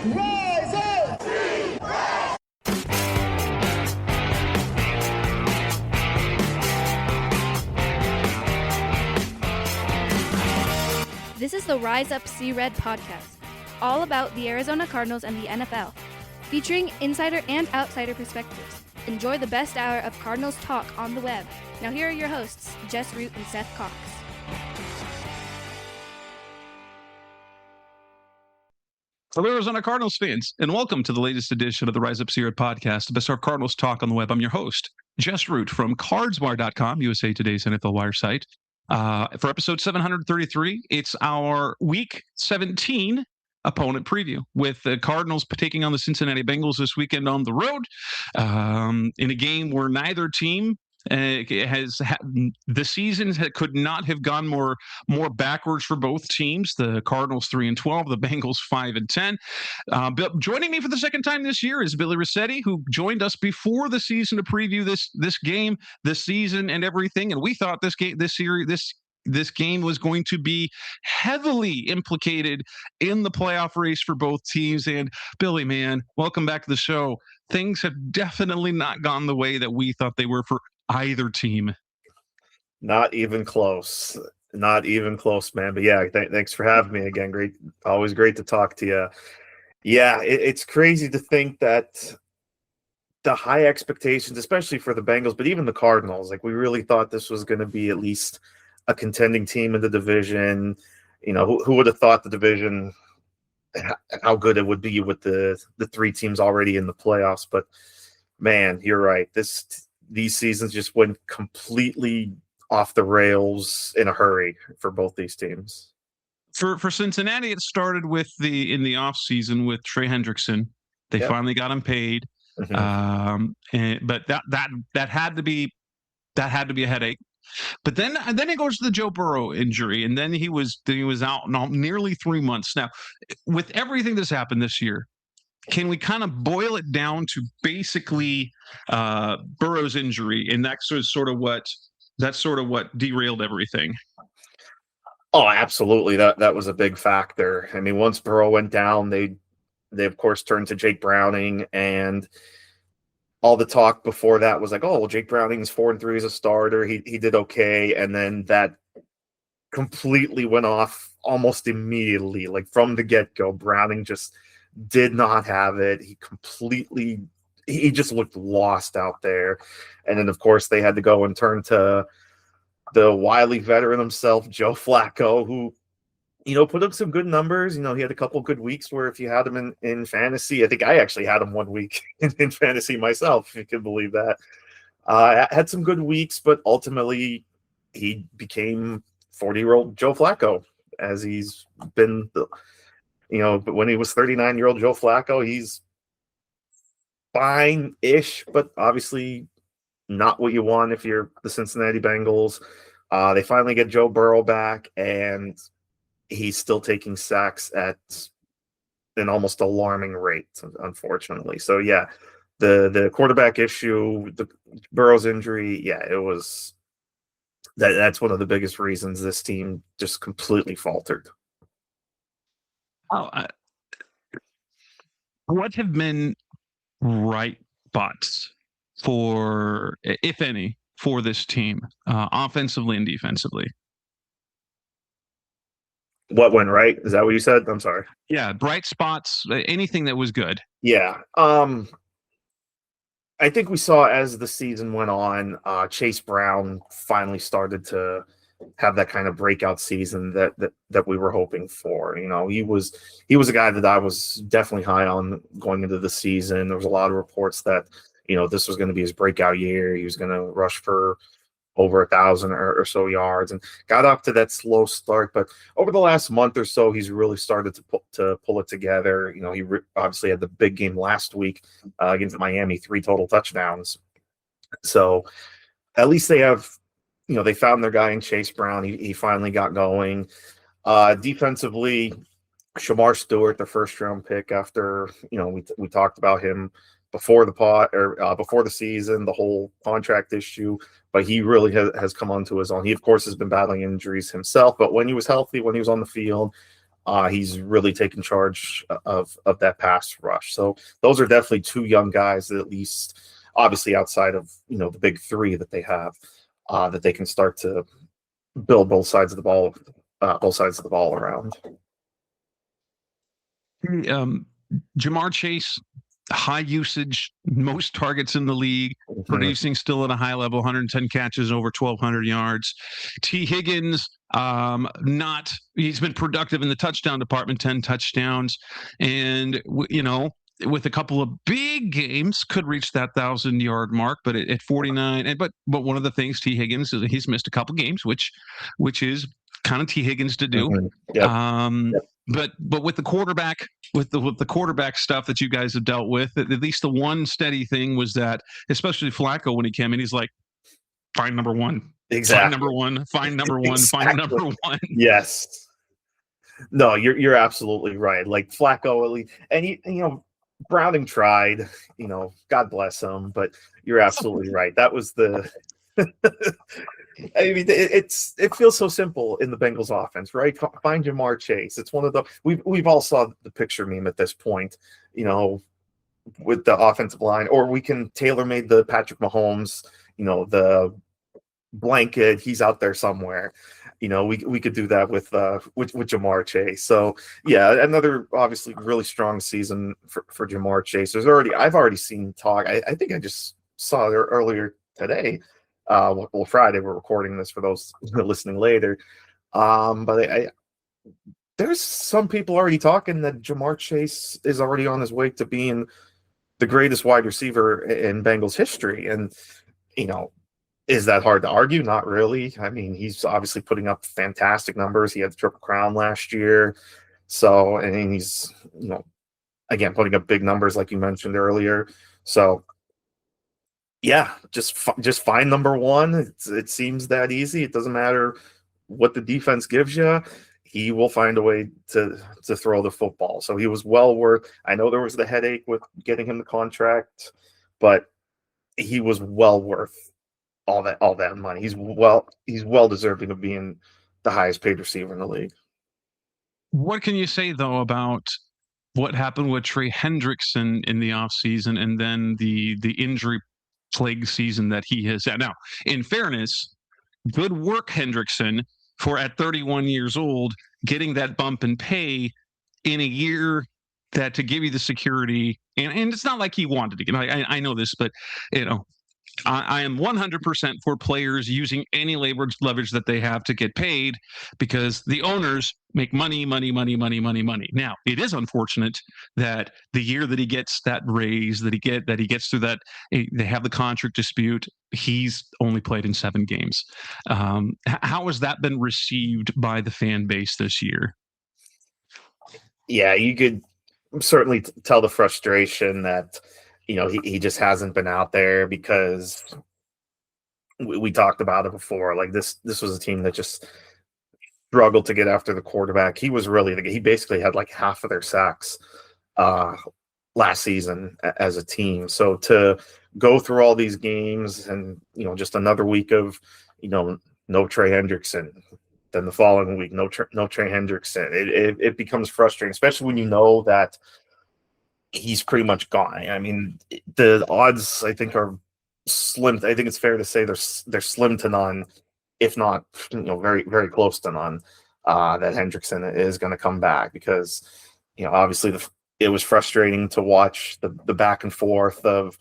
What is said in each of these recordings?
Rise up! This is the Rise Up See Red podcast, all about the Arizona Cardinals and the NFL, featuring insider and outsider perspectives. Enjoy the best hour of Cardinals talk on the web. Now here are your hosts, Jess Root and Seth Cox. Hello, Arizona Cardinals fans, and welcome to the latest edition of the Rise Up See Red podcast, the best of Cardinals talk on the web. I'm your host, Jess Root from Cardswire.com, USA Today's NFL Wire site. For episode 733, it's our Week 17 opponent preview with the Cardinals taking on the Cincinnati Bengals this weekend on the road in a game where neither team the season could not have gone more backwards for both teams. The Cardinals 3-12, the Bengals 5-10. Joining me for the second time this year is Billy Riccette, who joined us before the season to preview this game, this season, and everything. And we thought this game was going to be heavily implicated in the playoff race for both teams. And Billy, man, welcome back to the show. Things have definitely not gone the way that we thought they were for either team. Not even close, man. But yeah, thanks for having me again. Great. Always great to talk to you. Yeah, it's crazy to think that the high expectations, especially for the Bengals, but even the Cardinals, like we really thought this was going to be at least a contending team in the division. You know, who would have thought the division, how good it would be with the three teams already in the playoffs. But man, you're right. These seasons just went completely off the rails in a hurry for both these teams. For Cincinnati, it started with in the off season with Trey Hendrickson. They finally got him paid, but that had to be a headache. But then it goes to the Joe Burrow injury, and then he was out nearly 3 months. Now, with everything that's happened this year, can we kind of boil it down to basically Burrow's injury, and that's sort of what derailed everything? Oh, absolutely. That was a big factor. I mean, once Burrow went down, they of course turned to Jake Browning, and all the talk before that was like, oh, well, Jake Browning's 4-3 as a starter. He did okay, and then that completely went off almost immediately. Like from the get-go, Browning just did not have it. He just looked lost out there. And then, of course, they had to go and turn to the wily veteran himself, Joe Flacco, who, put up some good numbers. He had a couple good weeks where if you had him in fantasy, I think I actually had him 1 week in fantasy myself, if you can believe that. Had some good weeks, but ultimately he became 40-year-old Joe Flacco, as he's been but when he was 39-year-old Joe Flacco, he's fine-ish, but obviously not what you want if you're the Cincinnati Bengals. They finally get Joe Burrow back, and he's still taking sacks at an almost alarming rate, unfortunately. So, yeah, the quarterback issue, the Burrow's injury, it was that's one of the biggest reasons this team just completely faltered. What have been right spots for, if any, for this team, offensively and defensively? What went right? Is that what you said? I'm sorry. Yeah, bright spots, anything that was good. Yeah. I think we saw as the season went on, Chase Brown finally started to have that kind of breakout season that we were hoping for. He was a guy that I was definitely high on going into the season. There was a lot of reports that, this was going to be his breakout year. He was going to rush for over 1,000 or so yards, and got up to that slow start. But over the last month or so, he's really started to pull it together. He obviously had the big game last week against Miami, 3 total touchdowns. So at least they have, they found their guy in Chase Brown. He finally got going. Defensively, Shamar Stewart, the first-round pick after, we talked about him before the season, the whole contract issue, but he really has come onto his own. He, of course, has been battling injuries himself, but when he was healthy, when he was on the field, He's really taken charge of that pass rush. So those are definitely two young guys that, at least obviously outside of the big three that they have, that they can start to build both sides of the ball around. Jamar Chase, high usage, most targets in the league, producing still at a high level, 110 catches, over 1,200 yards. T. Higgins, he's been productive in the touchdown department, 10 touchdowns. And, with a couple of big games, could reach that 1,000-yard mark, but at 49. But one of the things T. Higgins is, he's missed a couple games, which is kind of T. Higgins to do. Yep. But with the quarterback, with the quarterback stuff that you guys have dealt with, at least the one steady thing was that, especially Flacco, when he came in, he's like, find number one. Exactly. Find number one. Find number one. Exactly. Find number one. Yes. No, you're absolutely right. Like Flacco, at least, and Browning tried. God bless him, but you're absolutely right. That was the. I mean, it feels so simple in the Bengals offense, right? Find Jamar Chase. It's one of the we've all saw the picture meme at this point, with the offensive line, or we can tailor-made the Patrick Mahomes, the blanket. He's out there somewhere. We could do that with Jamar Chase. So yeah, another obviously really strong season for Jamar Chase. I've already seen talk. I think I just saw it earlier today. Friday, we're recording this for those listening later. But there's some people already talking that Jamar Chase is already on his way to being the greatest wide receiver in Bengals history. And, is that hard to argue? Not really. I mean, he's obviously putting up fantastic numbers. He had the Triple Crown last year. So, and he's, again, putting up big numbers like you mentioned earlier. So, yeah, just find number one. It seems that easy. It doesn't matter what the defense gives you. He will find a way to throw the football. So he was well worth. I know there was the headache with getting him the contract, but he was well worth all that money. He's well deserving of being the highest paid receiver in the league. What can you say though about what happened with Trey Hendrickson in the offseason, and then the injury plague season that he has had? Now, in fairness, good work, Hendrickson, for at 31 years old, getting that bump in pay in a year that to give you the security. And it's not like he wanted to get, I know this, but I am 100% for players using any leverage that they have to get paid, because the owners make money. Now, it is unfortunate that the year that he gets that raise, that he gets through that, they have the contract dispute, he's only played in 7 games. How has that been received by the fan base this year? Yeah, you could certainly tell the frustration that he just hasn't been out there, because we talked about it before. Like this was a team that just struggled to get after the quarterback. He was he basically had like half of their sacks last season as a team. So to go through all these games and just another week of no Trey Hendrickson, then the following week no Trey Hendrickson, it becomes frustrating, especially when you know that he's pretty much gone. I mean, the odds I think are slim. I think it's fair to say they're slim to none, if not very very close to none, that Hendrickson is going to come back, because obviously it was frustrating to watch the back and forth of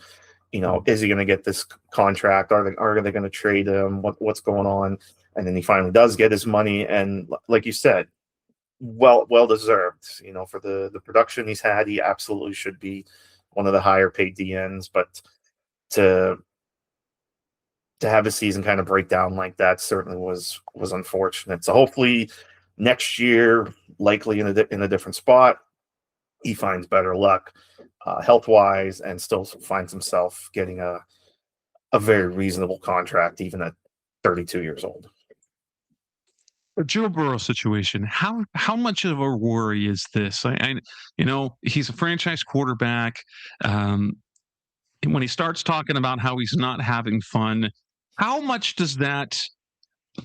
is he going to get this contract? Are they going to trade him? What's going on? And then he finally does get his money, and like you said, well deserved. For the production he's had, he absolutely should be one of the higher paid DNs. But to have a season kind of break down like that certainly was unfortunate. So hopefully next year, likely in a different spot, he finds better luck health wise, and still finds himself getting a very reasonable contract even at 32 years old. The Joe Burrow situation, how much of a worry is this? He's a franchise quarterback. When he starts talking about how he's not having fun, how much does that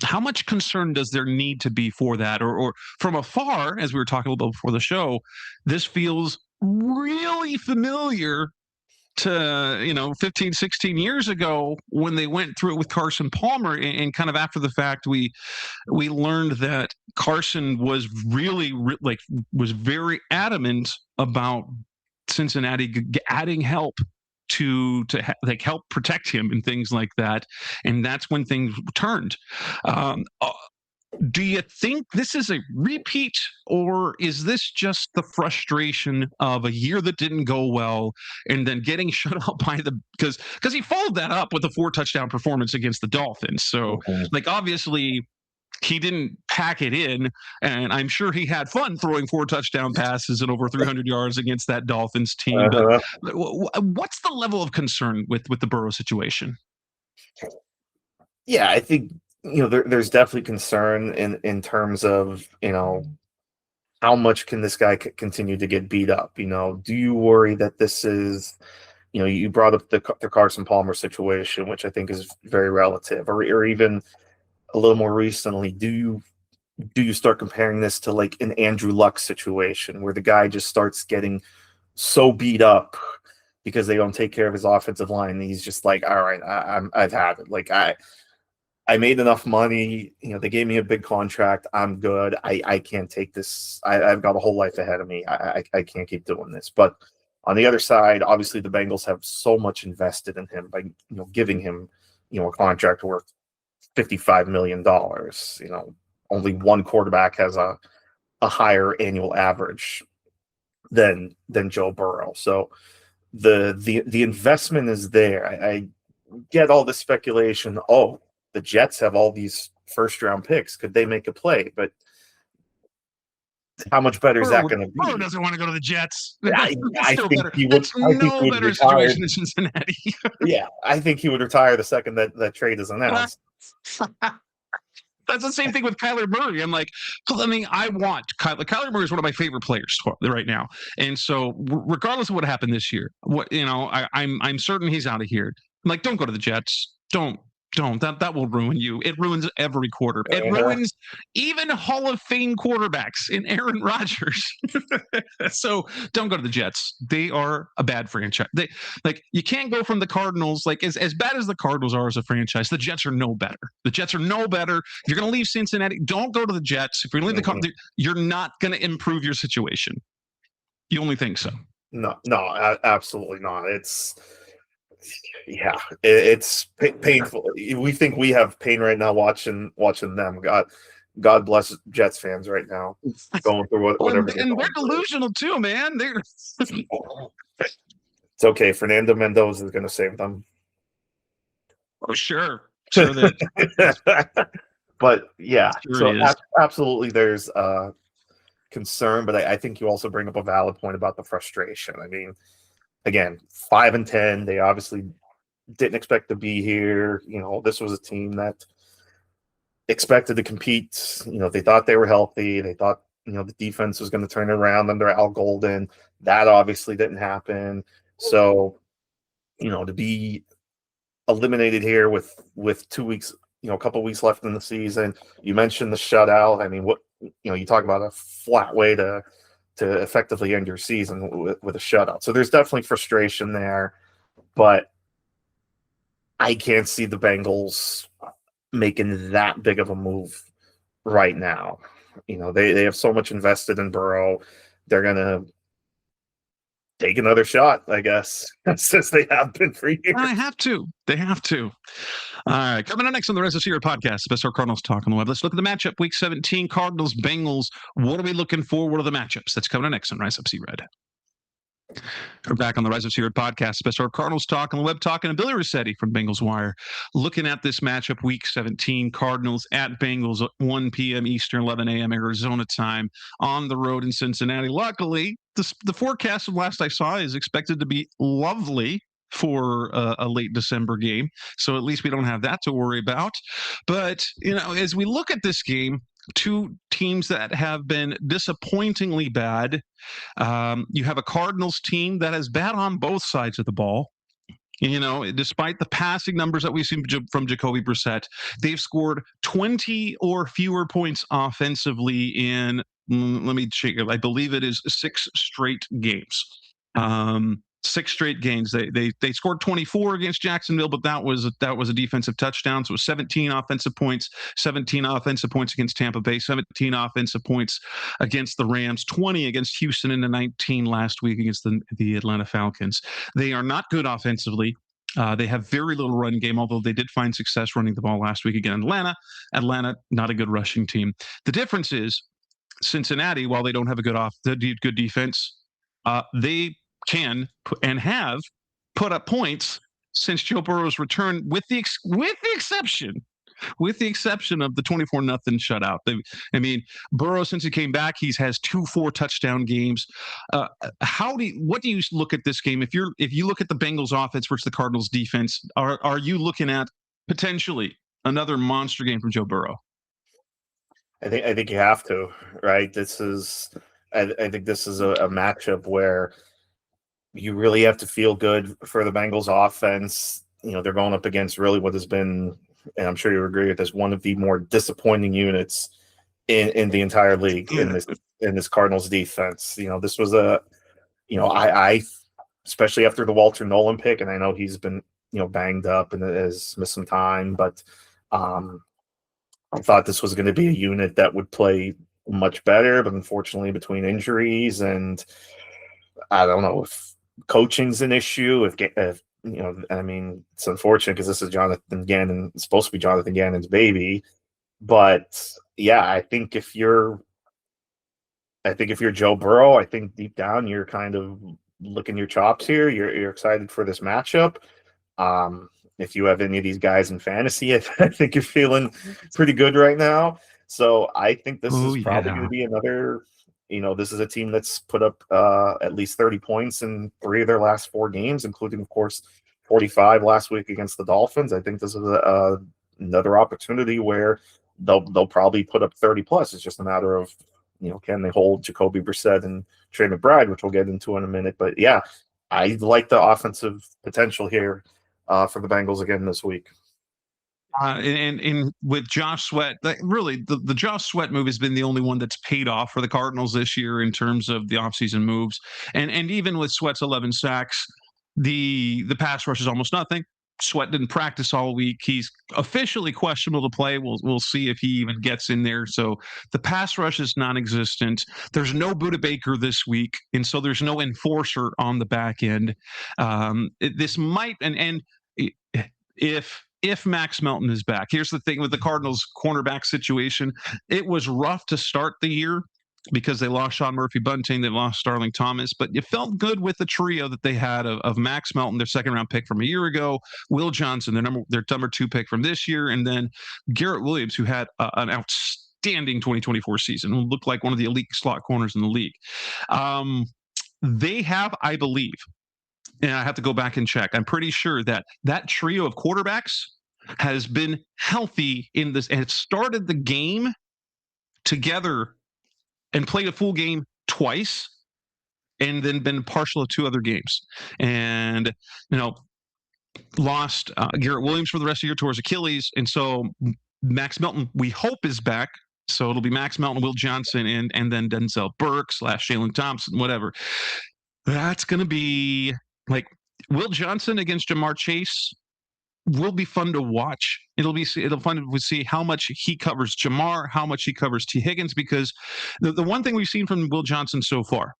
how much concern does there need to be for that? Or from afar, as we were talking a little bit before the show, this feels really familiar to 15, 16 years ago when they went through it with Carson Palmer, and kind of after the fact we learned that Carson was really was very adamant about Cincinnati adding help to help protect him and things like that, and that's when things turned. Do you think this is a repeat, or is this just the frustration of a year that didn't go well and then getting shut out by because he followed that up with a 4-touchdown performance against the Dolphins? So obviously he didn't pack it in, and I'm sure he had fun throwing 4 touchdown passes and over 300 yards against that Dolphins team. But what's the level of concern with the Burrow situation? Yeah, I think there's definitely concern in terms of how much can this guy continue to get beat up? Do you worry that this is you brought up the Carson Palmer situation, which I think is very relative, or even a little more recently, do you start comparing this to like an Andrew Luck situation where the guy just starts getting so beat up because they don't take care of his offensive line, and he's just like, all right, I've had it. Like I made enough money, they gave me a big contract. I'm good. I can't take this. I've got a whole life ahead of me. I can't keep doing this. But on the other side, obviously the Bengals have so much invested in him by giving him a contract worth $55 million. Only one quarterback has a higher annual average than Joe Burrow. So the investment is there. I get all the speculation. Oh, the Jets have all these first-round picks. Could they make a play? But how much better is that going to be? Burrow doesn't want to go to the Jets. I think he would. That's no better situation in Cincinnati. Yeah, I think he would retire the second that trade is announced. That's the same thing with Kyler Murray. I'm like, I want Kyler Murray is one of my favorite players right now, and so regardless of what happened this year, I'm certain he's out of here. I'm like, don't go to the Jets. Don't. That will ruin you. It ruins every quarter. It ruins even Hall of Fame quarterbacks in Aaron Rodgers. So don't go to the Jets. They are a bad franchise. You can't go from the Cardinals, as bad as the Cardinals are as a franchise, the Jets are no better. The Jets are no better. If you're going to leave Cincinnati, don't go to the Jets. If you're going to leave the Cardinals, you're not going to improve your situation. You only think so? No, absolutely not. It's painful. We think we have pain right now watching them. God bless Jets fans right now going through whatever. And they're delusional too, man. It's okay. Fernando Mendoza is going to save them. Oh, sure. But yeah, sure absolutely, there's concern. But I think you also bring up a valid point about the frustration. I mean, again, 5-10. They obviously didn't expect to be here. This was a team that expected to compete. They thought they were healthy. They thought, the defense was going to turn around under Al Golden. That obviously didn't happen. So, to be eliminated here with 2 weeks, a couple weeks left in the season. You mentioned the shutout. I mean, you talk about a flat way to effectively end your season with a shutout. So there's definitely frustration there, but I can't see the Bengals making that big of a move right now. They have so much invested in Burrow. They're going to take another shot, I guess, since they have been for years. They have to. All right, coming up next on the Rise of Sierra podcast, the best of our Cardinals talk on the web. Let's look at the matchup, Week 17, Cardinals-Bengals. What are we looking for? What are the matchups? That's coming up next on Rise Up See Red. We're back on the Rise of Sierra podcast, special our Cardinals talk on the web, talking to Billy Riccette from Bengals Wire. Looking at this matchup, Week 17, Cardinals at Bengals, 1 p.m. Eastern, 11 a.m. Arizona time, on the road in Cincinnati. Luckily, the forecast from last I saw is expected to be lovely for a late December game, so at least we don't have that to worry about. But as we look at this game, two teams that have been disappointingly bad. You have a Cardinals team that is bad on both sides of the ball. Despite the passing numbers that we've seen from Jacoby Brissett, they've scored 20 or fewer points offensively in, let me check, I believe it is 6 straight games. 6 straight games. They scored 24 against Jacksonville, but that was a defensive touchdown. So it was 17 offensive points against Tampa Bay, 17 offensive points against the Rams, 20 against Houston, and 19 last week against the Atlanta Falcons. They are not good offensively. They have very little run game, although they did find success running the ball last week again. Atlanta, not a good rushing team. The difference is Cincinnati, while they don't have a good defense, they can and have put up points since Joe Burrow's return, with the exception of the 24-0 shutout. Burrow, since he came back, he has 2 4-touchdown games. What do you look at this game? If you look at the Bengals offense versus the Cardinals defense, are you looking at potentially another monster game from Joe Burrow? I think you have to, right? I think this is a matchup where you really have to feel good for the Bengals offense. They're going up against really what has been, and I'm sure you agree with this, one of the more disappointing units in the entire league in this Cardinals defense. This was I especially after the Walter Nolan pick, and I know he's been banged up and has missed some time, but I thought this was going to be a unit that would play much better, but unfortunately between injuries and I don't know if coaching's an issue, it's unfortunate because this is Jonathan Gannon. It's supposed to be Jonathan Gannon's baby, but yeah, I think if you're Joe Burrow, I think deep down you're kind of licking your chops here. You're excited for this matchup. If you have any of these guys in fantasy, I think you're feeling pretty good right now. So I think this is probably going to be another. This is a team that's put up at least 30 points in 3 of their last 4 games, including, of course, 45 last week against the Dolphins. I think this is another opportunity where they'll probably put up 30 plus. It's just a matter of, can they hold Jacoby Brissett and Trey McBride, which we'll get into in a minute. But yeah, I like the offensive potential here for the Bengals again this week. And with Josh Sweat, really the Josh Sweat move has been the only one that's paid off for the Cardinals this year in terms of the offseason moves. And even with Sweat's 11 sacks, the pass rush is almost nothing. Sweat didn't practice all week. He's officially questionable to play. We'll see if he even gets in there. So the pass rush is non-existent. There's no Budda Baker this week, and so there's no enforcer on the back end. This might and if Max Melton is back. Here's the thing with the Cardinals cornerback situation. It was rough to start the year because they lost Sean Murphy-Bunting, they lost Starling Thomas, but you felt good with the trio that they had of Max Melton, their 2nd-round pick from a year ago, Will Johnson, their number 2 pick from this year, and then Garrett Williams, who had an outstanding 2024 season, who looked like one of the elite slot corners in the league. They have, I believe, and I have to go back and check, I'm pretty sure that trio of quarterbacks has been healthy in this, and it started the game together and played a full game twice, and then been partial to 2 other games. And, lost Garrett Williams for the rest of the year towards Achilles. And so Max Melton, we hope, is back. So it'll be Max Melton, Will Johnson, and then Denzel Burke / Jalen Thompson, whatever. That's going to be like Will Johnson against Jamar Chase will be fun to watch. It'll fun to see how much he covers Jamar, how much he covers T. Higgins, because the one thing we've seen from Will Johnson so far,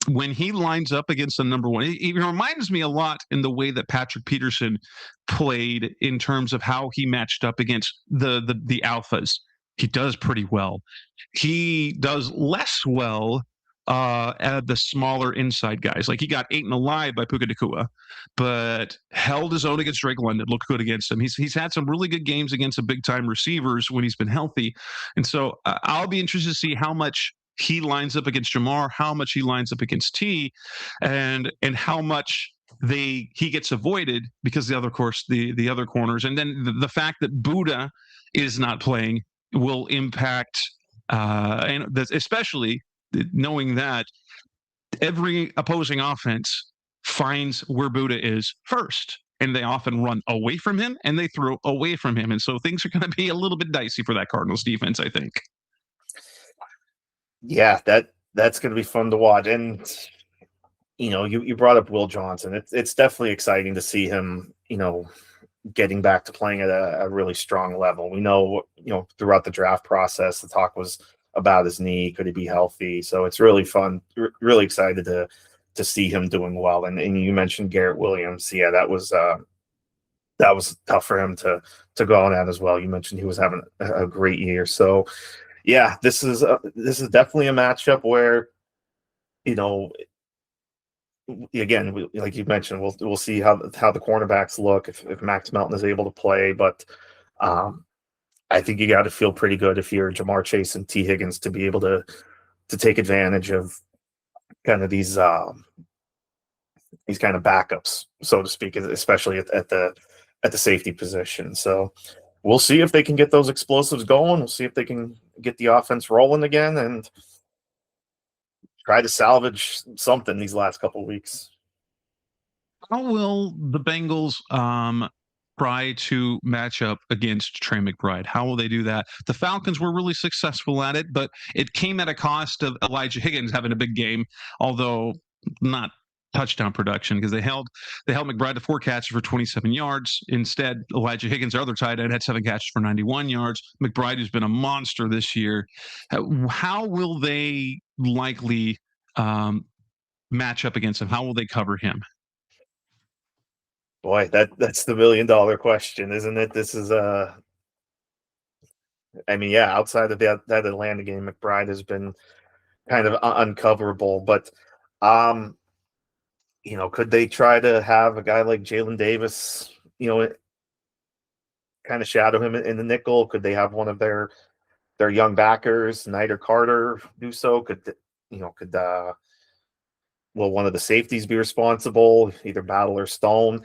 when he lines up against the number 1, it reminds me a lot in the way that Patrick Peterson played in terms of how he matched up against the alphas. He does pretty well. He does less well at the smaller inside guys. Like he got 8 alive by Puka Nacua, but held his own against Drake London, looked good against him. He's had some really good games against some big time receivers when he's been healthy. And so I'll be interested to see how much he lines up against Jamar, how much he lines up against T, and how much he gets avoided because the other corners. And then the fact that Budda is not playing will impact, and especially knowing that every opposing offense finds where Budda is first. and they often run away from him and they throw away from him. And so things are going to be a little bit dicey for that Cardinals defense, I think. Yeah, that's going to be fun to watch. And you brought up Will Johnson. It's definitely exciting to see him, getting back to playing at a really strong level. We know, throughout the draft process, the talk was about his knee. Could he be healthy? So it's really fun, really excited to see him doing well. And you mentioned Garrett Williams. Yeah, that was tough for him to go on at as well. You mentioned he was having a great year. So yeah, this is definitely a matchup where, again, like you mentioned, we'll see how the cornerbacks look if Max Melton is able to play. But I think you got to feel pretty good if you're Jamar Chase and T. Higgins to be able to take advantage of kind of these kind of backups, so to speak, especially at the safety position. So we'll see if they can get those explosives going. We'll see if they can get the offense rolling again and try to salvage something these last couple of weeks. How will the Bengals try to match up against Trey McBride? How will they do that? The Falcons were really successful at it, but it came at a cost of Elijah Higgins having a big game, although not touchdown production, because they held McBride to 4 catches for 27 yards. Instead, Elijah Higgins, our other tight end, had 7 catches for 91 yards. McBride, who's been a monster this year, how will they likely match up against him? How will they cover him? Boy, that's the $1 million question, isn't it? This is outside of that Atlanta game, McBride has been kind of uncoverable, but could they try to have a guy like Jalen Davis, kind of shadow him in the nickel? Could they have one of their young backers, Knight or Carter, do so? Will one of the safeties be responsible, either Battle or Stone?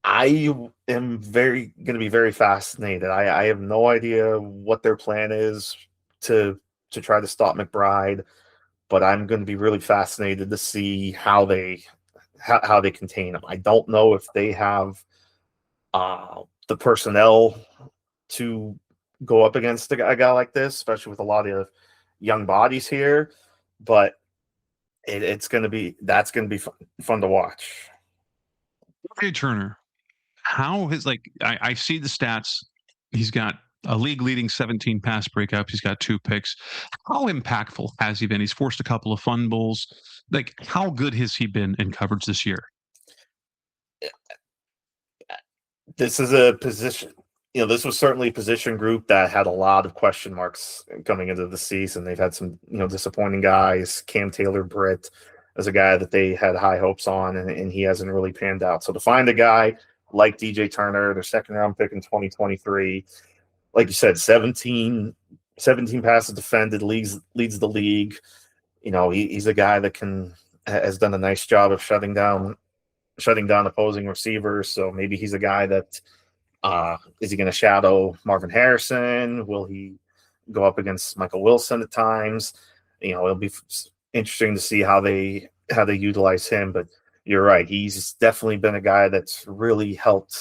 I am going to be very fascinated. I have no idea what their plan is to try to stop McBride, but I'm going to be really fascinated to see how they contain him. I don't know if they have the personnel to go up against a guy like this, especially with a lot of young bodies here, but that's going to be fun to watch. Okay, Turner. How his I see the stats. He's got a league-leading 17 pass breakups. He's got 2 picks. How impactful has he been? He's forced a couple of fumbles. How good has he been in coverage this year? This is a position. This was certainly a position group that had a lot of question marks coming into the season. They've had some, disappointing guys. Cam Taylor-Britt is a guy that they had high hopes on, and he hasn't really panned out. So to find a guy like DJ Turner, their second-round pick in 2023, like you said, 17 passes defended, leads the league. He's a guy that has done a nice job of shutting down opposing receivers. So maybe he's a guy that is he going to shadow Marvin Harrison? Will he go up against Michael Wilson at times? It'll be interesting to see how they utilize him. But you're right. He's definitely been a guy that's really helped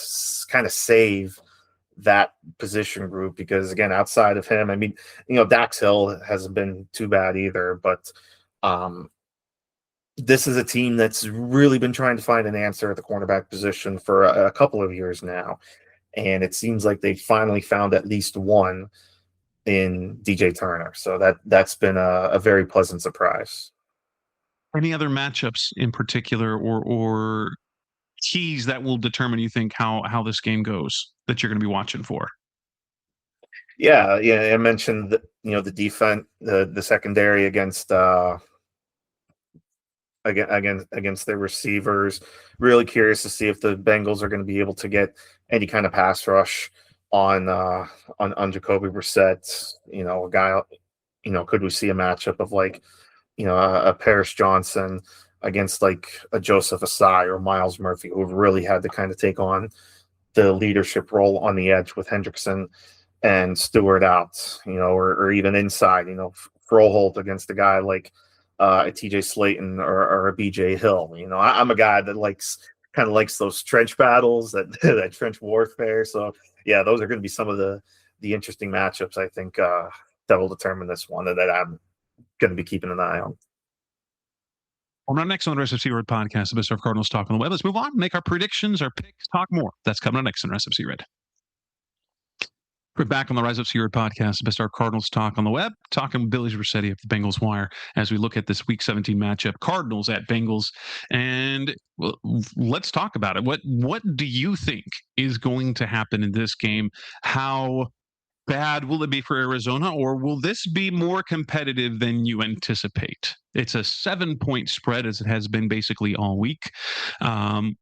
kind of save that position group, because again, outside of him, Dax Hill hasn't been too bad either, but this is a team that's really been trying to find an answer at the cornerback position for a couple of years now. And it seems like they finally found at least one in DJ Turner. So that's been a very pleasant surprise. Any other matchups in particular or keys that will determine, you think, how this game goes that you're going to be watching for? Yeah. I mentioned the defense, the secondary against their receivers. Really curious to see if the Bengals are going to be able to get any kind of pass rush on Jacoby Riccette. A guy. Could we see a matchup of a Paris Johnson against a Joseph Asai or Miles Murphy, who have really had to kind of take on the leadership role on the edge with Hendrickson and Stewart out, or even inside, Froholt against a guy like a TJ Slayton or a BJ Hill. I'm a guy that likes kind of likes those trench battles, that trench warfare. So yeah, those are going to be some of the interesting matchups, I think, that will determine this one, and that I'm going to be keeping an eye on. On our next on the Rest of C Red podcast, the best of Cardinals talk on the web. Let's move on, make our predictions, our picks, talk more. That's coming up next on the Rest of C Red. We're back on the Rise Up C Red podcast, the best of Cardinals talk on the web, talking with Billy Riccette of the Bengals Wire as we look at this Week 17 matchup, Cardinals at Bengals. And well, let's talk about it. What do you think is going to happen in this game? How bad will it be for Arizona, or will this be more competitive than you anticipate? It's a 7-point spread, as it has been basically all week.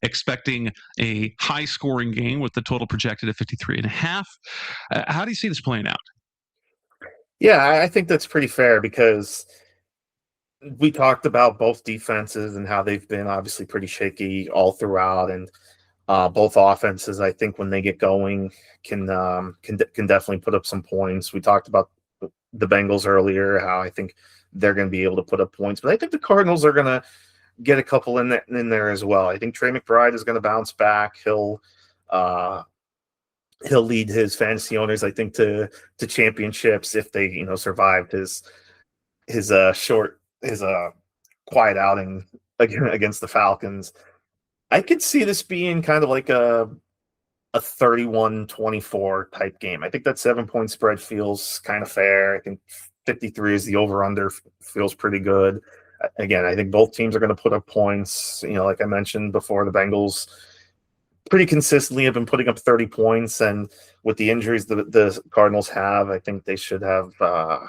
Expecting a high-scoring game with the total projected at 53.5. How do you see this playing out? Yeah, I think that's pretty fair, because we talked about both defenses and how they've been obviously pretty shaky all throughout, and both offenses, I think, when they get going, can definitely put up some points. We talked about the Bengals earlier, how I think they're going to be able to put up points, but I think the Cardinals are going to get a couple in there as well. I think Trey McBride is going to bounce back. He'll lead his fantasy owners, I think, to championships if they survived his quiet outing against the Falcons. I could see this being kind of like a 31-24 type game. I think that 7-point spread feels kind of fair. I think 53 is the over-under, feels pretty good. Again, I think both teams are going to put up points. Like I mentioned before, the Bengals pretty consistently have been putting up 30 points, and with the injuries the Cardinals have, I think they should have a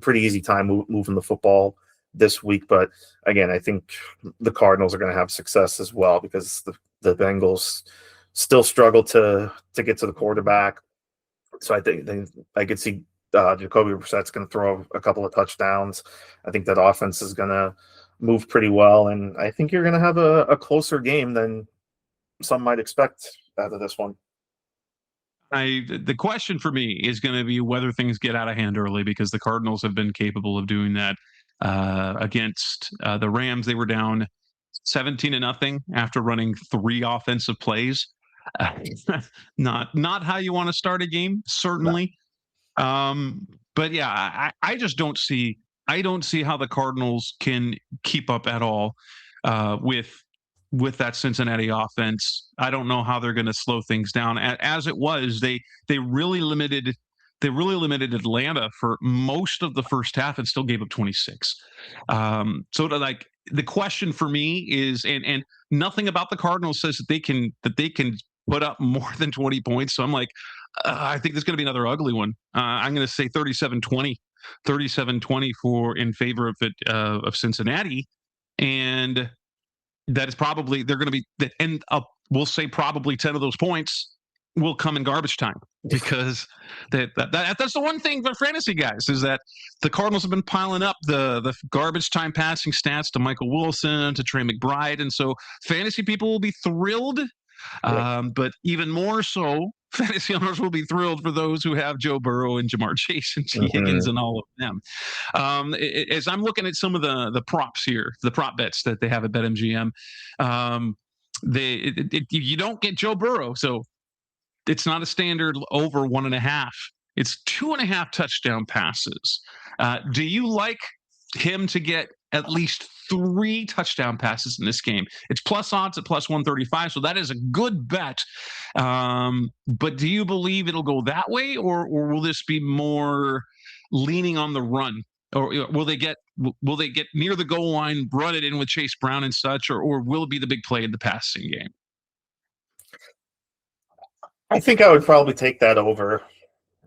pretty easy time moving the football this week. But again, I think the Cardinals are going to have success as well, because the Bengals still struggle to get to the quarterback. So I think I could see Jacoby Brissett's going to throw a couple of touchdowns. I think that offense is going to move pretty well, and I think you're going to have a closer game than some might expect out of this one. The question for me is going to be whether things get out of hand early, because the Cardinals have been capable of doing that. Against the Rams, they were down 17-0 after running 3 offensive plays. Not how you want to start a game, certainly. No. But yeah, I just don't see how the Cardinals can keep up at all with that Cincinnati offense. I don't know how they're going to slow things down. As it was, they really limited Atlanta for most of the first half and still gave up 26. So the question for me is, and nothing about the Cardinals says that they can put up more than 20 points. So I'm like, I think there's going to be another ugly one. I'm going to say 37-20 in favor of Cincinnati, and that is probably they're going to be end up. We'll say probably 10 of those points will come in garbage time, because that's the one thing for fantasy guys, is that the Cardinals have been piling up the garbage time passing stats to Michael Wilson, to Trey McBride, and so fantasy people will be thrilled. But even more so, fantasy owners will be thrilled for those who have Joe Burrow and Jamar Chase and T. Higgins and all of them. As I'm looking at some of the props here, the prop bets that they have at BetMGM, you don't get Joe Burrow, so it's not a standard over 1.5. It's 2.5 touchdown passes. Do you like him to get at least 3 touchdown passes in this game? It's plus odds at plus 135, so that is a good bet. But do you believe it'll go that way, or will this be more leaning on the run? Or will they get near the goal line, run it in with Chase Brown and such, or will it be the big play in the passing game? I think I would probably take that over,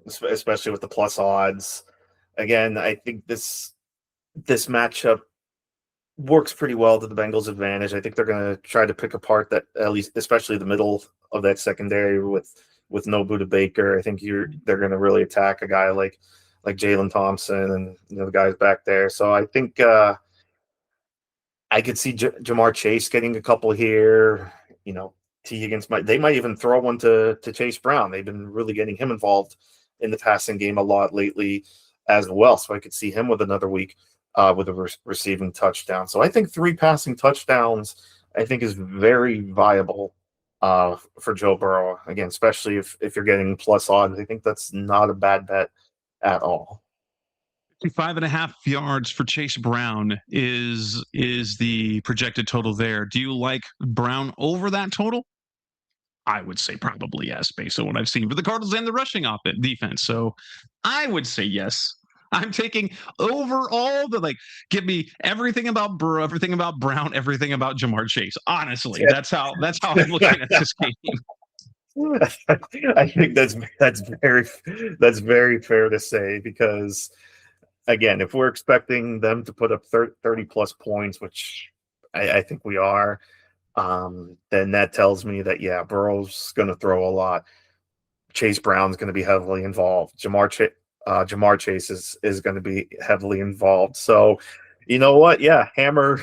especially with the plus odds. Again, I think this matchup works pretty well to the Bengals' advantage. I think they're going to try to pick apart that, at least, especially the middle of that secondary with no Budda Baker. I think they're going to really attack a guy like Jalen Thompson and the guys back there. So I think I could see Jamar Chase getting a couple here. T. Higgins might even throw one to Chase Brown. They've been really getting him involved in the passing game a lot lately as well. So I could see him with another week with a receiving touchdown. So I think 3 passing touchdowns I think is very viable for Joe Burrow. Again, especially if you're getting plus odds, I think that's not a bad bet at all. 5.5 yards for Chase Brown is the projected total there. Do you like Brown over that total? I would say probably yes, based on what I've seen for the Cardinals and the rushing defense. So I would say yes. I'm taking over all give me everything about Burrow, everything about Brown, everything about Jamar Chase. Honestly, that's how I'm looking at this game. I think that's very fair to say, because again, if we're expecting them to put up 30 plus points, which I think we are, then that tells me that, yeah, Burrow's going to throw a lot. Chase Brown's going to be heavily involved. Jamar Chase is going to be heavily involved. So, you know what? Yeah, hammer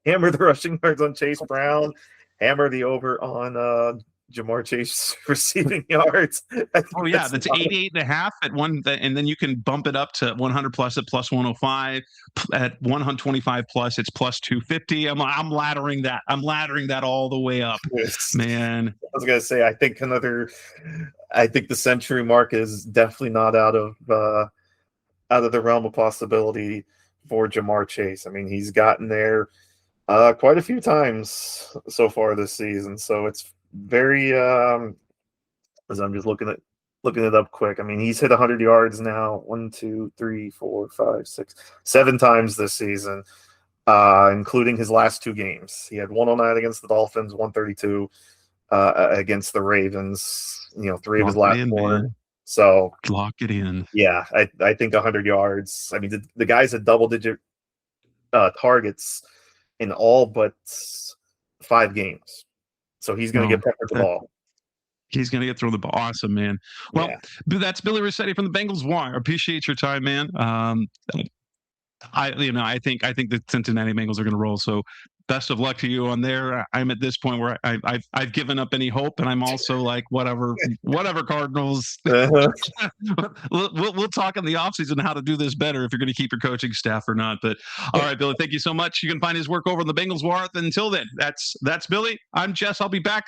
the rushing yards on Chase Brown, hammer the over on Jamar Chase receiving yards. Oh yeah, that's 88.5 at one, and then you can bump it up to 100 plus at plus 105. At 125 plus, it's plus 250. I'm laddering that. I'm laddering that all the way up, man. I was gonna say, I think the century mark is definitely not out of the realm of possibility for Jamar Chase. I mean, he's gotten there quite a few times so far this season, so it's very as I'm just looking it up quick. I mean, he's hit 100 yards now 7 times this season, including his last 2 games. He had 109 against the Dolphins, 132 against the Ravens. 3 of his last 4. So lock it in. Yeah, I think 100 yards. I mean, the guy's had double-digit targets in all but 5 games. So he's going to get peppered the ball. He's going to get thrown the ball. Awesome, man. Well, That's Billy Riccette from the Bengals Wire. Appreciate your time, man. I think the Cincinnati Bengals are going to roll. So best of luck to you on there. I'm at this point where I've given up any hope, and I'm also like, whatever Cardinals. We'll talk in the offseason how to do this better, if you're going to keep your coaching staff or not. But all right, Billy, thank you so much. You can find his work over on the Bengals Wire. Until then, that's Billy. I'm Jess. I'll be back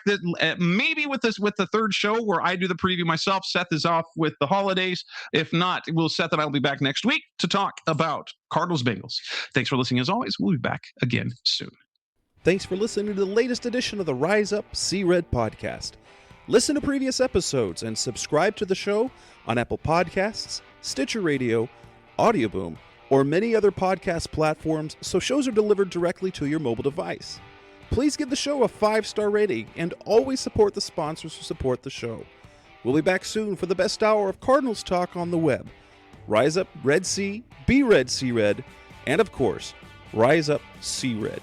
maybe with the third show where I do the preview myself. Seth is off with the holidays. If not, Seth and I will be back next week to talk about Cardinals-Bengals. Thanks for listening. As always, we'll be back again soon. Thanks for listening to the latest edition of the Rise Up, See Red podcast. Listen to previous episodes and subscribe to the show on Apple Podcasts, Stitcher Radio, Audioboom, or many other podcast platforms, so shows are delivered directly to your mobile device. Please give the show a 5-star rating and always support the sponsors who support the show. We'll be back soon for the best hour of Cardinals talk on the web. Rise up, Red Sea, be Red, See Red, and of course, Rise up, See Red.